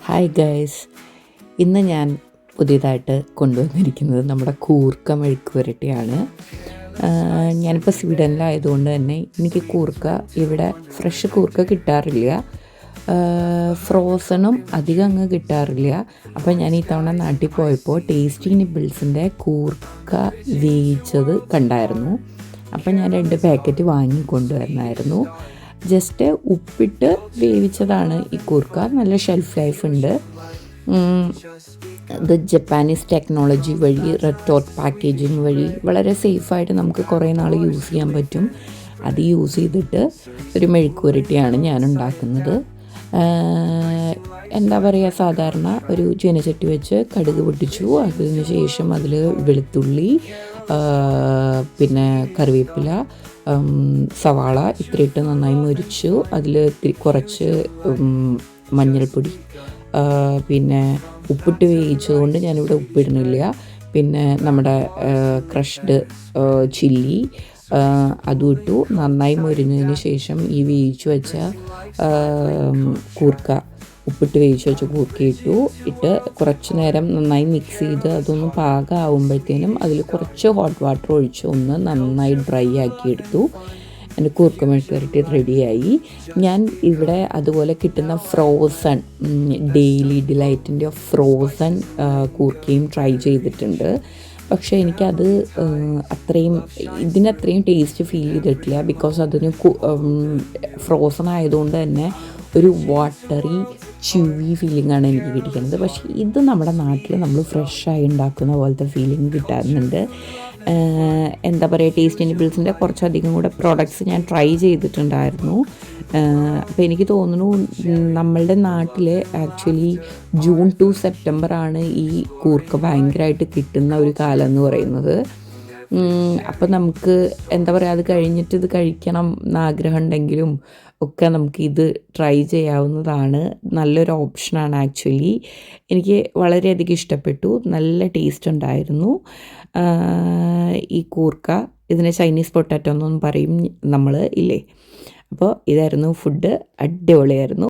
Hi guys, ഇന്ന് ഞാൻ പുതിയതായിട്ട് കൊണ്ടുവന്നിരിക്കുന്നത് നമ്മുടെ കൂർക്ക മെഴുക്ക് പുരട്ടിയാണ്. ഞാനിപ്പോൾ സ്വീഡനിലായതുകൊണ്ട് തന്നെ എനിക്ക് കൂർക്ക ഇവിടെ ഫ്രഷ് കൂർക്ക കിട്ടാറില്ല, ഫ്രോസണും അധികം അങ്ങ് കിട്ടാറില്ല. അപ്പോൾ ഞാൻ ഈ തവണ നാട്ടിൽ പോയപ്പോൾ ടേസ്റ്റി നിബിൾസിൻ്റെ കൂർക്ക വേവിച്ചത് കണ്ടായിരുന്നു. അപ്പം ഞാൻ 2 പാക്കറ്റ് വാങ്ങിക്കൊണ്ടുവന്നായിരുന്നു. ജസ്റ്റ് ഉപ്പിട്ട് വേവിച്ചതാണ് ഈ കൂർക്ക. നല്ല ഷെൽഫ് ലൈഫ് ഉണ്ട്. ഇത് ജപ്പാനീസ് ടെക്നോളജി വഴി റെഡ് ഡോട്ട് പാക്കേജിങ് വഴി വളരെ സേഫായിട്ട് നമുക്ക് കുറേ നാൾ യൂസ് ചെയ്യാൻ പറ്റും. അത് യൂസ് ചെയ്തിട്ട് ഒരു മെഴുക്ക് പുരട്ടിയാണ് ഞാൻ ഉണ്ടാക്കുന്നത്. എന്താ പറയുക, സാധാരണ ഒരു ചീനച്ചട്ടി വെച്ച് കടുക് പൊട്ടിച്ചു. അതിന് ശേഷം അതിൽ വെളുത്തുള്ളി, പിന്നെ കറിവേപ്പില, സവാള ഇത്രയിട്ട് നന്നായി മുരിച്ചു. അതിൽ കുറച്ച് മഞ്ഞൾപ്പൊടി, പിന്നെ ഉപ്പിട്ട് വേവിച്ചതുകൊണ്ട് ഞാനിവിടെ ഉപ്പിടുന്നില്ല. പിന്നെ നമ്മുടെ ക്രഷ്ഡ് ചില്ലി അതും ഇട്ടു. നന്നായി മുരിഞ്ഞതിന് ശേഷം ഈ വേവിച്ച് വെച്ച കൂർക്ക, ഉപ്പിട്ട് വേവിച്ച് വെച്ച കൂർക്ക ഇട്ട് കുറച്ച് നേരം നന്നായി മിക്സ് ചെയ്ത് അതൊന്ന് പാകമാകുമ്പോഴത്തേനും അതിൽ കുറച്ച് ഹോട്ട് വാട്ടർ ഒഴിച്ച് ഒന്ന് നന്നായി ഡ്രൈ ആക്കി എടുത്തു. എൻ്റെ കൂർക്ക മെഴുക്ക് പുരട്ടി റെഡിയായി. ഞാൻ ഇവിടെ അതുപോലെ കിട്ടുന്ന ഫ്രോസൺ ഡെയിലി ഡിലൈറ്റിൻ്റെ ഫ്രോസൺ കൂർക്കയും ട്രൈ ചെയ്തിട്ടുണ്ട്. പക്ഷേ എനിക്കത് ഇതിനത്രയും ടേസ്റ്റ് ഫീൽ ചെയ്തിട്ടില്ല. ബിക്കോസ് അതിന് ഫ്രോസൺ ആയതുകൊണ്ട് തന്നെ ഒരു വാട്ടറി ച്യൂവി ഫീലിംഗാണ് എനിക്ക് കിട്ടിക്കുന്നത്. പക്ഷേ ഇത് നമ്മുടെ നാട്ടിൽ നമ്മൾ ഫ്രഷായി ഉണ്ടാക്കുന്ന പോലത്തെ ഫീലിംഗ് കിട്ടാറുണ്ട്. എന്താ പറയുക, ടേസ്റ്റി നിബിൾസിൻ്റെ കുറച്ചധികം കൂടെ പ്രോഡക്ട്സ് ഞാൻ ട്രൈ ചെയ്തിട്ടുണ്ടായിരുന്നു. അപ്പോൾ എനിക്ക് തോന്നുന്നു നമ്മളുടെ നാട്ടിൽ ആക്ച്വലി ജൂൺ ടു സെപ്റ്റംബർ ആണ് ഈ കൂർക്ക ഭയങ്കരമായിട്ട് കിട്ടുന്ന ഒരു കാലം എന്ന് പറയുന്നത്. അപ്പം നമുക്ക് എന്താ പറയുക, അത് കഴിഞ്ഞിട്ട് ഇത് കഴിക്കണം എന്നാഗ്രഹം ഉണ്ടെങ്കിലും ഒക്കെ നമുക്ക് ഇത് ട്രൈ ചെയ്യാവുന്നതാണ്. നല്ലൊരു ഓപ്ഷനാണ് ആക്ച്വലി. എനിക്ക് വളരെയധികം ഇഷ്ടപ്പെട്ടു. നല്ല ടേസ്റ്റ് ഉണ്ടായിരുന്നു ഈ കൂർക്ക. ഇതിനെ ചൈനീസ് പൊട്ടാറ്റോ എന്നൊന്നും പറയും നമ്മൾ ഇല്ലേ. അപ്പോൾ ഇതായിരുന്നു ഫുഡ്. അടിപൊളിയായിരുന്നു.